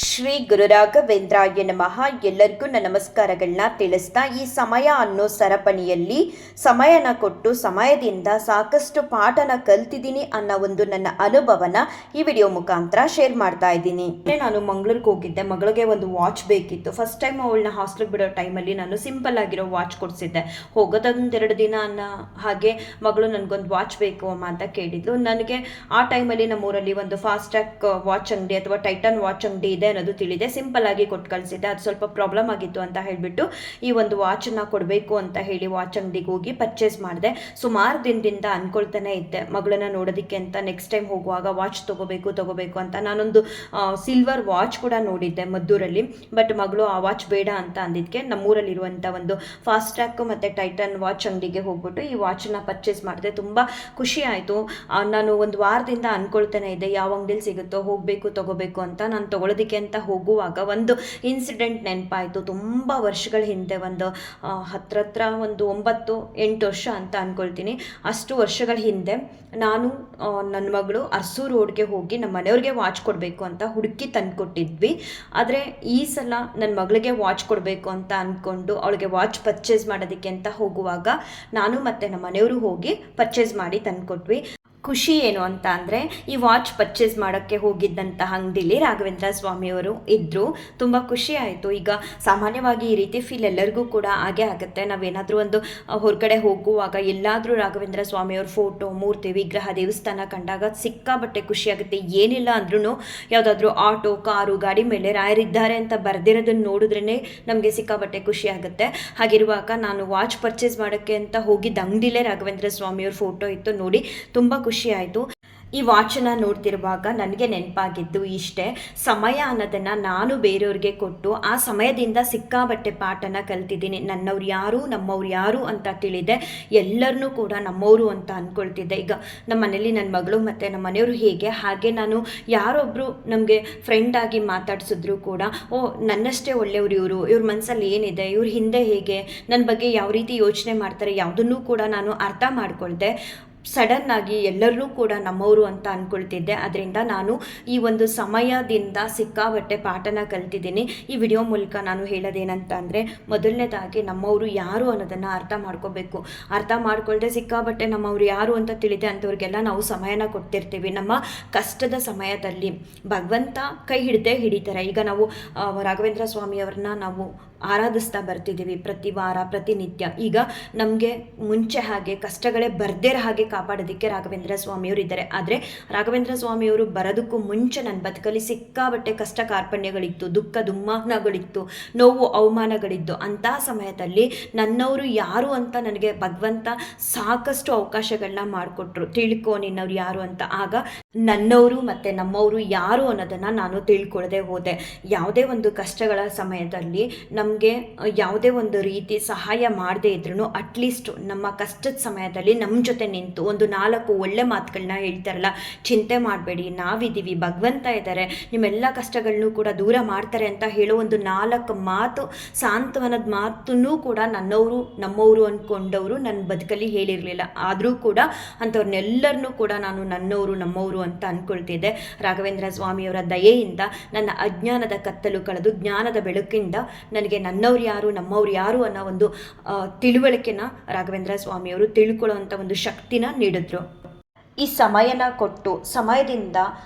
ಶ್ರೀ ಗುರುರಾಘವೇಂದ್ರಾಯ ನಮಃ. ಎಲ್ಲರಿಗೂ ನನ್ನ ನಮಸ್ಕಾರಗಳನ್ನ ತಿಳಿಸ್ತಾ, ಈ ಸಮಯ ಅನ್ನೋ ಸರಪಣಿಯಲ್ಲಿ ಸಮಯನ ಕೊಟ್ಟು ಸಮಯದಿಂದ ಸಾಕಷ್ಟು ಪಾಠನ ಕಲ್ತಿದ್ದೀನಿ ಅನ್ನೋ ಒಂದು ನನ್ನ ಅನುಭವನ ಈ ವಿಡಿಯೋ ಮುಖಾಂತರ ಶೇರ್ ಮಾಡ್ತಾ ಇದ್ದೀನಿ. ನಾನು ಮಂಗಳೂರಿಗೆ ಹೋಗಿದ್ದೆ. ಮಗಳಿಗೆ ಒಂದು ವಾಚ್ ಬೇಕಿತ್ತು. ಫಸ್ಟ್ ಟೈಮ್ ಅವಳನ್ನ ಹಾಸ್ಟೆಲ್ಗೆ ಬಿಡೋ ಟೈಮಲ್ಲಿ ನಾನು ಸಿಂಪಲ್ ಆಗಿರೋ ವಾಚ್ ಕೊಡಿಸಿದ್ದೆ. ಹೋಗೋದೊಂದೆರಡು ದಿನ ಹಾಗೆ ಮಗಳು ನನಗೊಂದು ವಾಚ್ ಬೇಕು ಅಮ್ಮ ಅಂತ ಕೇಳಿದ್ಲು. ನನಗೆ ಆ ಟೈಮಲ್ಲಿ ನಮ್ಮೂರಲ್ಲಿ ಒಂದು ಫಾಸ್ಟ್ಯಾಗ್ ವಾಚ್ ಅಂಗಡಿ ಅಥವಾ ಟೈಟನ್ ವಾಚ್ ಅಂಗಡಿ ಇದೆ ಅನ್ನೋದು ತಿಳಿದೆ. ಸಿಂಪಲ್ ಆಗಿ ಕೊಟ್ಟು ಕಳಿಸಿದ್ದೆ. ಅದು ಸ್ವಲ್ಪ ಪ್ರಾಬ್ಲಮ್ ಆಗಿತ್ತು ಅಂತ ಹೇಳಿಬಿಟ್ಟು ಈ ಒಂದು ವಾಚನ್ನ ಕೊಡಬೇಕು ಅಂತ ಹೇಳಿ ವಾಚ್ ಅಂಗಡಿಗೆ ಹೋಗಿ ಪರ್ಚೇಸ್ ಮಾಡಿದೆ. ಸುಮಾರು ದಿನದಿಂದ ಅನ್ಕೊಳ್ತಾನೆ ಇದ್ದೆ ಮಗಳನ್ನ ನೋಡೋದಕ್ಕೆ ಅಂತ, ನೆಕ್ಸ್ಟ್ ಟೈಮ್ ಹೋಗುವಾಗ ವಾಚ್ ತಗೋಬೇಕು ಅಂತ. ನಾನೊಂದು ಸಿಲ್ವರ್ ವಾಚ್ ಕೂಡ ನೋಡಿದ್ದೆ ಮದ್ದೂರಲ್ಲಿ, ಬಟ್ ಮಗಳು ಆ ವಾಚ್ ಬೇಡ ಅಂತ ಅಂದಿದ್ದಕ್ಕೆ ನಮ್ಮೂರಲ್ಲಿರುವಂಥ ಒಂದು ಫಾಸ್ಟ್ಯಾಗ್ ಮತ್ತು ಟೈಟನ್ ವಾಚ್ ಅಂಗಡಿಗೆ ಹೋಗ್ಬಿಟ್ಟು ಈ ವಾಚನ್ನ ಪರ್ಚೇಸ್ ಮಾಡಿದೆ. ತುಂಬ ಖುಷಿ ಆಯಿತು. ನಾನು ಒಂದು ವಾರದಿಂದ ಅನ್ಕೊಳ್ತಾನೆ ಇದ್ದೆ ಯಾವ ಅಂಗಡಿಲಿ ಸಿಗುತ್ತೋ ಹೋಗಬೇಕು ತಗೋಬೇಕು ಅಂತ. ನಾನು ತಗೊಳ್ಳೋದಕ್ಕೆ ಅಂತ ಹೋಗುವಾಗ ಒಂದು ಇನ್ಸಿಡೆಂಟ್ ನೆನಪಾಯಿತು. ತುಂಬ ವರ್ಷಗಳ ಹಿಂದೆ, ಒಂದು ಹತ್ರ ಒಂದು 9-8 ವರ್ಷ ಅಂತ ಅಂದ್ಕೊಳ್ತೀನಿ. ಅಷ್ಟು ವರ್ಷಗಳ ಹಿಂದೆ ನಾನು ನನ್ನ ಮಗಳು ಅರ್ಸು ರೋಡ್ಗೆ ಹೋಗಿ ನಮ್ಮ ಮನೆಯವ್ರಿಗೆ ವಾಚ್ ಕೊಡಬೇಕು ಅಂತ ಹುಡುಕಿ ತಂದುಕೊಟ್ಟಿದ್ವಿ. ಆದರೆ ಈ ಸಲ ನನ್ನ ಮಗಳಿಗೆ ವಾಚ್ ಕೊಡಬೇಕು ಅಂತ ಅಂದ್ಕೊಂಡು ಅವಳಿಗೆ ವಾಚ್ ಪರ್ಚೇಸ್ ಮಾಡೋದಕ್ಕೆ ಅಂತ ಹೋಗುವಾಗ ನಾನು ಮತ್ತು ನಮ್ಮ ಮನೆಯವರು ಹೋಗಿ ಪರ್ಚೇಸ್ ಮಾಡಿ ತಂದುಕೊಟ್ವಿ. ಖುಷಿ ಏನು ಅಂತ ಅಂದರೆ, ಈ ವಾಚ್ ಪರ್ಚೇಸ್ ಮಾಡೋಕ್ಕೆ ಹೋಗಿದ್ದಂತಹ ಅಂಗಡಿಲಿ ರಾಘವೇಂದ್ರ ಸ್ವಾಮಿಯವರು ಇದ್ದರು. ತುಂಬ ಖುಷಿ ಆಯಿತು. ಈಗ ಸಾಮಾನ್ಯವಾಗಿ ಈ ರೀತಿ ಫೀಲ್ ಎಲ್ಲರಿಗೂ ಕೂಡ ಆಗೇ ಆಗುತ್ತೆ. ನಾವೇನಾದರೂ ಒಂದು ಹೊರಗಡೆ ಹೋಗುವಾಗ ಎಲ್ಲಾದರೂ ರಾಘವೇಂದ್ರ ಸ್ವಾಮಿಯವ್ರ ಫೋಟೋ, ಮೂರ್ತಿ, ವಿಗ್ರಹ, ದೇವಸ್ಥಾನ ಕಂಡಾಗ ಸಿಕ್ಕಾಬಟ್ಟೆ ಖುಷಿಯಾಗುತ್ತೆ. ಏನಿಲ್ಲ ಅಂದ್ರೂ ಯಾವುದಾದ್ರೂ ಆಟೋ, ಕಾರು, ಗಾಡಿ ಮೇಲೆ ರಾಯರಿದ್ದಾರೆ ಅಂತ ಬರೆದಿರೋದನ್ನು ನೋಡಿದ್ರೇ ನಮಗೆ ಸಿಕ್ಕಾಬಟ್ಟೆ ಖುಷಿ ಆಗುತ್ತೆ. ಹಾಗಿರುವಾಗ ನಾನು ವಾಚ್ ಪರ್ಚೇಸ್ ಮಾಡೋಕ್ಕೆ ಅಂತ ಹೋಗಿದ್ದ ಅಂಗಡಿಲೇ ರಾಘವೇಂದ್ರ ಸ್ವಾಮಿಯವ್ರ ಫೋಟೋ ಇತ್ತು. ನೋಡಿ ತುಂಬ ಖುಷಿ ಆಯಿತು. ಈ ವಾಚನ್ನ ನೋಡ್ತಿರುವಾಗ ನನಗೆ ನೆನಪಾಗಿದ್ದು ಇಷ್ಟೇ, ಸಮಯ ಅನ್ನೋದನ್ನು ನಾನು ಬೇರೆಯವ್ರಿಗೆ ಕೊಟ್ಟು ಆ ಸಮಯದಿಂದ ಸಿಕ್ಕಾಬಟ್ಟೆ ಪಾಠನ ಕಲ್ತಿದ್ದೀನಿ. ನನ್ನವ್ರು ಯಾರು, ನಮ್ಮವ್ರು ಯಾರು ಅಂತ ತಿಳಿದೆ. ಎಲ್ಲರನ್ನೂ ಕೂಡ ನಮ್ಮವರು ಅಂತ ಅಂದ್ಕೊಳ್ತಿದ್ದೆ. ಈಗ ನಮ್ಮ ಮನೇಲಿ ನನ್ನ ಮಗಳು ಮತ್ತು ನಮ್ಮ ಮನೆಯವರು ಹೇಗೆ, ಹಾಗೆ ನಾನು ಯಾರೊಬ್ಬರು ನಮಗೆ ಫ್ರೆಂಡಾಗಿ ಮಾತಾಡ್ಸಿದ್ರು ಕೂಡ, ಓ ನನ್ನಷ್ಟೇ ಒಳ್ಳೆಯವರು ಇವ್ರ ಮನಸ್ಸಲ್ಲಿ ಏನಿದೆ, ಇವ್ರ ಹಿಂದೆ ಹೇಗೆ, ನನ್ನ ಬಗ್ಗೆ ಯಾವ ರೀತಿ ಯೋಚನೆ ಮಾಡ್ತಾರೆ, ಯಾವುದನ್ನೂ ಕೂಡ ನಾನು ಅರ್ಥ ಮಾಡ್ಕೊಳ್ದೆ. ಸಡನ್ನಾಗಿ ಎಲ್ಲರನ್ನೂ ಕೂಡ ನಮ್ಮವರು ಅಂತ ಅಂದ್ಕೊಳ್ತಿದ್ದೆ. ಅದರಿಂದ ನಾನು ಈ ಒಂದು ಸಮಯದಿಂದ ಸಿಕ್ಕಾಬಟ್ಟೆ ಪಾಠನ ಕಲ್ತಿದ್ದೀನಿ. ಈ ವಿಡಿಯೋ ಮೂಲಕ ನಾನು ಹೇಳೋದೇನಂತ ಅಂದರೆ, ಮೊದಲನೇದಾಗಿ ನಮ್ಮವರು ಯಾರು ಅನ್ನೋದನ್ನು ಅರ್ಥ ಮಾಡ್ಕೋಬೇಕು. ಅರ್ಥ ಮಾಡ್ಕೊಳ್ದೆ ಸಿಕ್ಕಾಬಟ್ಟೆ ನಮ್ಮವರು ಯಾರು ಅಂತ ತಿಳಿದೆ ಅಂಥವ್ರಿಗೆಲ್ಲ ನಾವು ಸಮಯನ ಕೊಡ್ತಿರ್ತೀವಿ. ನಮ್ಮ ಕಷ್ಟದ ಸಮಯದಲ್ಲಿ ಭಗವಂತ ಕೈ ಹಿಡ್ದೇ ಹಿಡಿತಾರೆ. ಈಗ ನಾವು ರಾಘವೇಂದ್ರ ಸ್ವಾಮಿಯವ್ರನ್ನ ನಾವು ಆರಾಧಿಸ್ತಾ ಬರ್ತಿದ್ದೀವಿ ಪ್ರತಿ ವಾರ, ಪ್ರತಿನಿತ್ಯ. ಈಗ ನಮಗೆ ಮುಂಚೆ ಹಾಗೆ ಕಷ್ಟಗಳೇ ಬರ್ದೇರ ಹಾಗೆ ಕಾಪಾಡೋದಕ್ಕೆ ರಾಘವೇಂದ್ರ ಸ್ವಾಮಿಯವರು ಇದ್ದಾರೆ. ಆದರೆ ರಾಘವೇಂದ್ರ ಸ್ವಾಮಿಯವರು ಬರೋದಕ್ಕೂ ಮುಂಚೆ ನನ್ನ ಬದುಕಲ್ಲಿ ಸಿಕ್ಕಾಬಟ್ಟೆ ಕಷ್ಟ ಕಾರ್ಪಣ್ಯಗಳಿತ್ತು, ದುಃಖ ದುಮ್ಮಾನಗಳಿತ್ತು, ನೋವು ಅವಮಾನಗಳಿದ್ದು. ಅಂಥ ಸಮಯದಲ್ಲಿ ನನ್ನವರು ಯಾರು ಅಂತ ನನಗೆ ಭಗವಂತ ಸಾಕಷ್ಟು ಅವಕಾಶಗಳನ್ನ ಮಾಡಿಕೊಟ್ರು. ತಿಳ್ಕೊ ನಿನ್ನವ್ರು ಯಾರು ಅಂತ. ಆಗ ನನ್ನವರು ಮತ್ತು ನಮ್ಮವರು ಯಾರು ಅನ್ನೋದನ್ನು ನಾನು ತಿಳ್ಕೊಳ್ಳದೆ ಹೋದೆ. ಯಾವುದೇ ಒಂದು ಕಷ್ಟಗಳ ಸಮಯದಲ್ಲಿ ನಮಗೆ ಯಾವುದೇ ಒಂದು ರೀತಿ ಸಹಾಯ ಮಾಡದೇ ಇದ್ರೂ ಅಟ್ಲೀಸ್ಟ್ ನಮ್ಮ ಕಷ್ಟದ ಸಮಯದಲ್ಲಿ ನಮ್ಮ ಜೊತೆ ನಿಂತು ಒಂದು 4 ಒಳ್ಳೆ ಮಾತುಗಳನ್ನ ಹೇಳ್ತಾರಲ್ಲ, ಚಿಂತೆ ಮಾಡಬೇಡಿ, ನಾವಿದ್ದೀವಿ, ಭಗವಂತ ಇದ್ದಾರೆ, ನಿಮ್ಮೆಲ್ಲ ಕಷ್ಟಗಳನ್ನೂ ಕೂಡ ದೂರ ಮಾಡ್ತಾರೆ ಅಂತ ಹೇಳೋ ಒಂದು 4 ಮಾತು, ಸಾಂತ್ವನದ ಮಾತನ್ನೂ ಕೂಡ ನನ್ನವರು ನಮ್ಮವರು ಅಂದ್ಕೊಂಡವರು ನನ್ನ ಬದುಕಲ್ಲಿ ಹೇಳಿರಲಿಲ್ಲ. ಆದರೂ ಕೂಡ ಅಂಥವ್ರನ್ನೆಲ್ಲರನ್ನೂ ಕೂಡ ನಾನು ನನ್ನವರು ನಮ್ಮವರು ಅಂತ ಅಂದ್ಕೊಳ್ತಿದ್ದೆ. ರಾಘವೇಂದ್ರ ಸ್ವಾಮಿಯವರ ದಯೆಯಿಂದ ನನ್ನ ಅಜ್ಞಾನದ ಕತ್ತಲು ಕಳೆದು ಜ್ಞಾನದ ಬೆಳಕಿಂದ ನನಗೆ ನನ್ನವ್ರು ಯಾರು, ನಮ್ಮವ್ರು ಯಾರು ಅನ್ನೋ ಒಂದು ತಿಳುವಳಿಕೆನ ರಾಘವೇಂದ್ರ ಸ್ವಾಮಿಯವರು ತಿಳ್ಕೊಳ್ಳೋವಂಥ ಒಂದು ಶಕ್ತಿನ ನೀಡಿದ್ರು. ಈ ಸಮಯನ ಕೊಟ್ಟು ಸಮಯದಿಂದ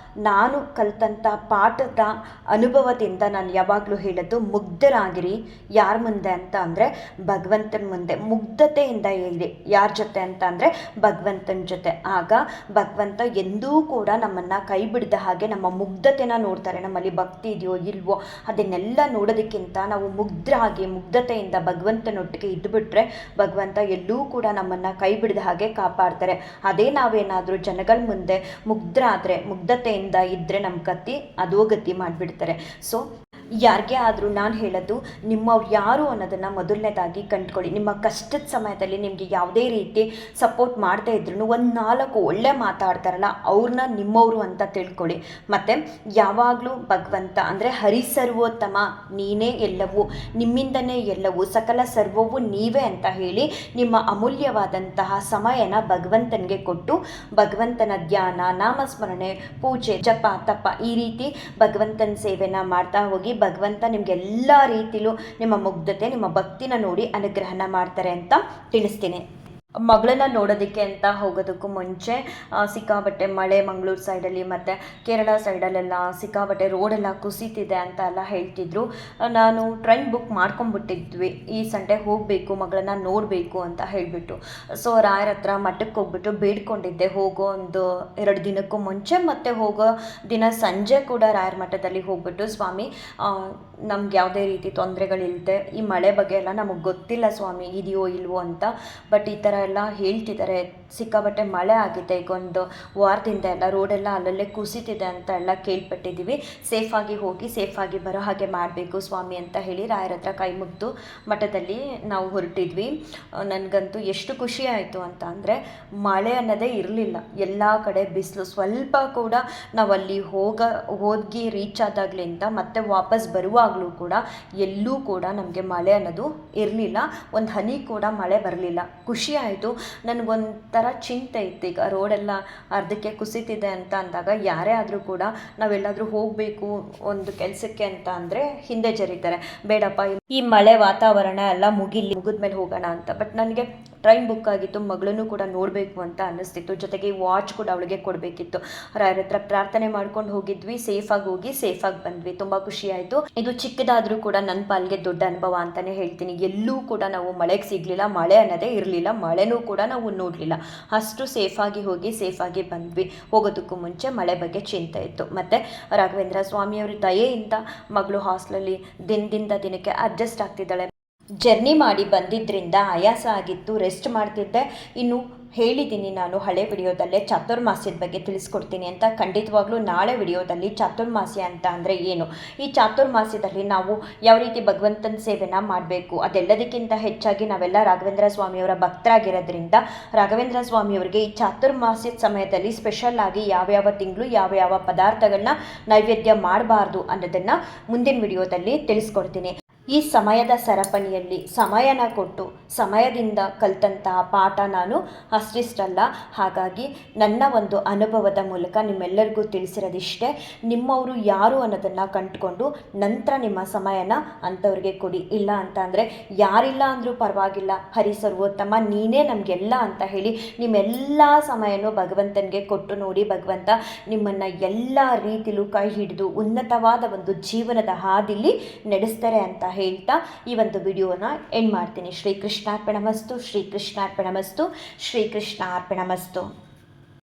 ನಾನು ಕಲಿತಂಥ ಪಾಠದ ಅನುಭವದಿಂದ ನಾನು ಯಾವಾಗಲೂ ಹೇಳೋದು, ಮುಗ್ಧರಾಗಿರಿ. ಯಾರ ಮುಂದೆ ಅಂತ ಅಂದರೆ ಭಗವಂತನ ಮುಂದೆ ಮುಗ್ಧತೆಯಿಂದ ಇರಿ. ಯಾರ ಜೊತೆ ಅಂತ ಅಂದರೆ ಭಗವಂತನ ಜೊತೆ. ಆಗ ಭಗವಂತ ಎಂದೂ ಕೂಡ ನಮ್ಮನ್ನು ಕೈ ಬಿಡದ ಹಾಗೆ ನಮ್ಮ ಮುಗ್ಧತೆನ ನೋಡ್ತಾರೆ. ನಮ್ಮಲ್ಲಿ ಭಕ್ತಿ ಇದೆಯೋ ಇಲ್ವೋ ಅದನ್ನೆಲ್ಲ ನೋಡೋದಕ್ಕಿಂತ ನಾವು ಮುಗ್ಧತೆಯಿಂದ ಭಗವಂತನೊಟ್ಟಿಗೆ ಇದ್ದುಬಿಟ್ರೆ ಭಗವಂತ ಎಲ್ಲೂ ಕೂಡ ನಮ್ಮನ್ನು ಕೈ ಬಿಡದ ಹಾಗೆ ಕಾಪಾಡ್ತಾರೆ. ಅದೇ ನಾವೇನಾದರೂ ಜನಗಳ ಮುಂದೆ ಮುಗ್ಧರಾದರೆ, ಮುಗ್ಧತೆಯಿಂದ ಇದ್ದರೆ ನಮ್ಮ ಗತಿ ಅಧೋಗತಿ ಮಾಡಿಬಿಡ್ತಾರೆ. ಸೊ ಯಾರಿಗೇ ಆದರೂ ನಾನು ಹೇಳೋದು, ನಿಮ್ಮವ್ರು ಯಾರು ಅನ್ನೋದನ್ನು ಮೊದಲನೇದಾಗಿ ಕಂಡುಕೊಳ್ಳಿ. ನಿಮ್ಮ ಕಷ್ಟದ ಸಮಯದಲ್ಲಿ ನಿಮಗೆ ಯಾವುದೇ ರೀತಿ ಸಪೋರ್ಟ್ ಮಾಡದೇ ಇದ್ರೂ ಒಂದು 4 ಒಳ್ಳೆ ಮಾತಾಡ್ತಾರಲ್ಲ ಅವ್ರನ್ನ ನಿಮ್ಮವರು ಅಂತ ತಿಳ್ಕೊಳ್ಳಿ. ಮತ್ತು ಯಾವಾಗಲೂ ಭಗವಂತ ಅಂದರೆ ಹರಿಸರ್ವೋತ್ತಮ, ನೀನೇ ಎಲ್ಲವೂ, ನಿಮ್ಮಿಂದನೇ ಎಲ್ಲವೂ, ಸಕಲ ಸರ್ವವೂ ನೀವೇ ಅಂತ ಹೇಳಿ ನಿಮ್ಮ ಅಮೂಲ್ಯವಾದಂತಹ ಸಮಯನ ಭಗವಂತನಿಗೆ ಕೊಟ್ಟು ಭಗವಂತನ ಧ್ಯಾನ, ನಾಮಸ್ಮರಣೆ, ಪೂಜೆ, ಜಪ, ತಪ ಈ ರೀತಿ ಭಗವಂತನ ಸೇವೆನ ಮಾಡ್ತಾ ಹೋಗಿ. ಭಗವಂತ ನಿಮಗೆಲ್ಲ ರೀತಿಲೂ ನಿಮ್ಮ ಮುಗ್ಧತೆ, ನಿಮ್ಮ ಭಕ್ತಿನ ನೋಡಿ ಅನುಗ್ರಹನ ಮಾಡ್ತಾರೆ ಅಂತ ತಿಳಿಸ್ತೀನಿ. ಮಗಳನ್ನ ನೋಡೋದಕ್ಕೆ ಅಂತ ಹೋಗೋದಕ್ಕೂ ಮುಂಚೆ ಸಿಕ್ಕಾಬಟ್ಟೆ ಮಳೆ ಮಂಗಳೂರು ಸೈಡಲ್ಲಿ ಮತ್ತು ಕೇರಳ ಸೈಡಲ್ಲೆಲ್ಲ ಸಿಕ್ಕಾಬಟ್ಟೆ ರೋಡೆಲ್ಲ ಕುಸಿತಿದೆ ಅಂತ ಎಲ್ಲ ಹೇಳ್ತಿದ್ರು. ನಾನು ಟ್ರೈನ್ ಬುಕ್ ಮಾಡ್ಕೊಂಬಿಟ್ಟಿದ್ವಿ, ಈ ಸಂಡೇ ಹೋಗಬೇಕು, ಮಗಳನ್ನ ನೋಡಬೇಕು ಅಂತ ಹೇಳಿಬಿಟ್ಟು. ಸೊ ರಾಯರ ಹತ್ರ ಮಠಕ್ಕೆ ಹೋಗ್ಬಿಟ್ಟು ಬೇಡ್ಕೊಂಡಿದ್ದೆ ಹೋಗೋ ಒಂದು 2 ದಿನಕ್ಕೂ ಮುಂಚೆ, ಮತ್ತು ಹೋಗೋ ದಿನ ಸಂಜೆ ಕೂಡ ರಾಯರ ಮಠದಲ್ಲಿ ಹೋಗ್ಬಿಟ್ಟು, ಸ್ವಾಮಿ ನಮ್ಗೆ ಯಾವುದೇ ರೀತಿ ತೊಂದರೆಗಳಿಲ್ಲದೆ, ಈ ಮಳೆ ಬಗ್ಗೆ ಎಲ್ಲ ನಮಗೆ ಗೊತ್ತಿಲ್ಲ ಸ್ವಾಮಿ ಇದೆಯೋ ಇಲ್ವೋ ಅಂತ, ಬಟ್ ಈ ಥರ ಎಲ್ಲ ಹೇಳ್ತಿದ್ದಾರೆ, ಸಿಕ್ಕಾಬಟ್ಟೆ ಮಳೆ ಆಗಿದೆ, ಈಗ ಒಂದು ವಾರದಿಂದ ಎಲ್ಲ ರೋಡೆಲ್ಲ ಅಲ್ಲಲ್ಲೇ ಕುಸಿತಿದೆ ಅಂತ ಎಲ್ಲ ಕೇಳ್ಪಟ್ಟಿದ್ದೀವಿ, ಸೇಫಾಗಿ ಹೋಗಿ ಸೇಫಾಗಿ ಬರೋ ಹಾಗೆ ಮಾಡಬೇಕು ಸ್ವಾಮಿ ಅಂತ ಹೇಳಿ ರಾಯರ ಹತ್ರ ಕೈ ಮುಗಿದು ಮಠದಲ್ಲಿ ನಾವು ಹೊರಟಿದ್ವಿ. ನನಗಂತೂ ಎಷ್ಟು ಖುಷಿ ಆಯಿತು ಅಂತ ಅಂದರೆ, ಮಳೆ ಅನ್ನೋದೇ ಇರಲಿಲ್ಲ, ಎಲ್ಲ ಕಡೆ ಬಿಸಿಲು. ಸ್ವಲ್ಪ ಕೂಡ ನಾವಲ್ಲಿ ಹೋಗಿ ರೀಚ್ ಆದಾಗಲಿಂದ ಮತ್ತೆ ವಾಪಸ್ ಬರುವಾಗಲೂ ಕೂಡ ಎಲ್ಲೂ ಕೂಡ ನಮಗೆ ಮಳೆ ಅನ್ನೋದು ಇರಲಿಲ್ಲ, ಒಂದು ಹನಿ ಕೂಡ ಮಳೆ ಬರಲಿಲ್ಲ. ಖುಷಿ ಆಯಿತು. ನನಗೊಂಥರ ಚಿಂತೆ ಇತ್ತು, ಈಗ ರೋಡೆಲ್ಲ ಅರ್ಧಕ್ಕೆ ಕುಸಿತಿದೆ ಅಂತ ಅಂದಾಗ ಯಾರೇ ಆದರೂ ಕೂಡ ನಾವೆಲ್ಲಾದರೂ ಹೋಗಬೇಕು ಒಂದು ಕೆಲಸಕ್ಕೆ ಅಂತ ಅಂದರೆ ಹಿಂದೆ ಜರೀತಾರೆ, ಬೇಡಪ್ಪ ಈ ಮಳೆ ವಾತಾವರಣ ಎಲ್ಲ ಮುಗಿದ್ಮೇಲೆ ಹೋಗೋಣ ಅಂತ. ಬಟ್ ನನಗೆ ಟ್ರೈನ್ ಬುಕ್ ಆಗಿತ್ತು, ಮಗಳನ್ನು ಕೂಡ ನೋಡಬೇಕು ಅಂತ ಅನ್ನಿಸ್ತಿತ್ತು, ಜೊತೆಗೆ ವಾಚ್ ಕೂಡ ಅವಳಿಗೆ ಕೊಡಬೇಕಿತ್ತು. ರಾಯರ ಹತ್ರ ಪ್ರಾರ್ಥನೆ ಮಾಡ್ಕೊಂಡು ಹೋಗಿದ್ವಿ, ಸೇಫಾಗಿ ಹೋಗಿ ಸೇಫಾಗಿ ಬಂದ್ವಿ. ತುಂಬ ಖುಷಿ ಆಯಿತು. ಇದು ಚಿಕ್ಕದಾದರೂ ಕೂಡ ನನ್ನ ಪಾಲಿಗೆ ದೊಡ್ಡ ಅನುಭವ ಅಂತಲೇ ಹೇಳ್ತೀನಿ. ಎಲ್ಲೂ ಕೂಡ ನಾವು ಮಳೆಗೆ ಸಿಗಲಿಲ್ಲ, ಮಳೆ ಅನ್ನೋದೇ ಇರಲಿಲ್ಲ, ಮಳೆನೂ ಕೂಡ ನಾವು ನೋಡಲಿಲ್ಲ. ಅಷ್ಟು ಸೇಫಾಗಿ ಹೋಗಿ ಸೇಫಾಗಿ ಬಂದ್ವಿ. ಹೋಗೋದಕ್ಕೂ ಮುಂಚೆ ಮಳೆ ಬಗ್ಗೆ ಚಿಂತೆ ಇತ್ತು. ಮತ್ತು ರಾಘವೇಂದ್ರ ಸ್ವಾಮಿಯವ್ರ ದಯೆಯಿಂದ ಮಗಳು ಹಾಸ್ಟೆಲಲ್ಲಿ ದಿನದಿಂದ ದಿನಕ್ಕೆ ಅಡ್ಜಸ್ಟ್ ಆಗ್ತಿದ್ದಾಳೆ. ಜರ್ನಿ ಮಾಡಿ ಬಂದಿದ್ದರಿಂದ ಆಯಾಸ ಆಗಿತ್ತು, ರೆಸ್ಟ್ ಮಾಡ್ತಿದ್ದೆ. ಇನ್ನು ಹೇಳಿದ್ದೀನಿ ನಾನು ಹಳೆ ವಿಡಿಯೋದಲ್ಲೇ ಚಾತುರ್ಮಾಸ್ಯದ ಬಗ್ಗೆ ತಿಳಿಸ್ಕೊಡ್ತೀನಿ ಅಂತ. ಖಂಡಿತವಾಗ್ಲೂ ನಾಳೆ ವಿಡಿಯೋದಲ್ಲಿ ಚಾತುರ್ಮಾಸ್ಯ ಅಂತ ಅಂದರೆ ಏನು, ಈ ಚಾತುರ್ಮಾಸ್ಯದಲ್ಲಿ ನಾವು ಯಾವ ರೀತಿ ಭಗವಂತನ ಸೇವೆನ ಮಾಡಬೇಕು, ಅದೆಲ್ಲದಕ್ಕಿಂತ ಹೆಚ್ಚಾಗಿ ನಾವೆಲ್ಲ ರಾಘವೇಂದ್ರ ಸ್ವಾಮಿಯವರ ಭಕ್ತರಾಗಿರೋದ್ರಿಂದ ರಾಘವೇಂದ್ರ ಸ್ವಾಮಿಯವರಿಗೆ ಈ ಚಾತುರ್ಮಾಸ್ಯದ ಸಮಯದಲ್ಲಿ ಸ್ಪೆಷಲ್ ಆಗಿ ಯಾವ್ಯಾವ ತಿಂಗಳು ಯಾವ್ಯಾವ ಪದಾರ್ಥಗಳನ್ನ ನೈವೇದ್ಯ ಮಾಡಬಾರ್ದು ಅನ್ನೋದನ್ನು ಮುಂದಿನ ವಿಡಿಯೋದಲ್ಲಿ ತಿಳಿಸ್ಕೊಡ್ತೀನಿ. ಈ ಸಮಯದ ಸರಪಣಿಯಲ್ಲಿ ಸಮಯನ ಕೊಟ್ಟು ಸಮಯದಿಂದ ಕಲಿತಂತಹ ಪಾಠ ನಾನು ಅಷ್ಟಿಷ್ಟಲ್ಲ. ಹಾಗಾಗಿ ನನ್ನ ಒಂದು ಅನುಭವದ ಮೂಲಕ ನಿಮ್ಮೆಲ್ಲರಿಗೂ ತಿಳಿಸಿರೋದಿಷ್ಟೇ. ನಿಮ್ಮವರು ಯಾರು ಅನ್ನೋದನ್ನು ಕಂಡುಕೊಂಡು ನಂತರ ನಿಮ್ಮ ಸಮಯನ ಅಂಥವ್ರಿಗೆ ಕೊಡಿ. ಇಲ್ಲ ಅಂತ ಅಂದರೆ ಯಾರಿಲ್ಲ ಅಂದರೂ ಪರವಾಗಿಲ್ಲ, ಹರಿ ಸರ್ವೋತ್ತಮ ನೀನೇ ನಮಗೆಲ್ಲ ಅಂತ ಹೇಳಿ ನಿಮ್ಮೆಲ್ಲ ಸಮಯನೂ ಭಗವಂತನಿಗೆ ಕೊಟ್ಟು ನೋಡಿ. ಭಗವಂತ ನಿಮ್ಮನ್ನು ಎಲ್ಲ ರೀತಿಲೂ ಕೈ ಹಿಡಿದು ಉನ್ನತವಾದ ಒಂದು ಜೀವನದ ಹಾದಿಲಿ ನಡೆಸ್ತಾರೆ ಅಂತ ಹೇಳ್ತಾ ಈ ಒಂದು ವಿಡಿಯೋನ ಎಂಡ್ ಮಾಡ್ತೀನಿ. ಶ್ರೀಕೃಷ್ಣಾರ್ಪಣಮಸ್ತು, ಶ್ರೀಕೃಷ್ಣಾರ್ಪಣಮಸ್ತು, ಶ್ರೀಕೃಷ್ಣಾರ್ಪಣಮಸ್ತು.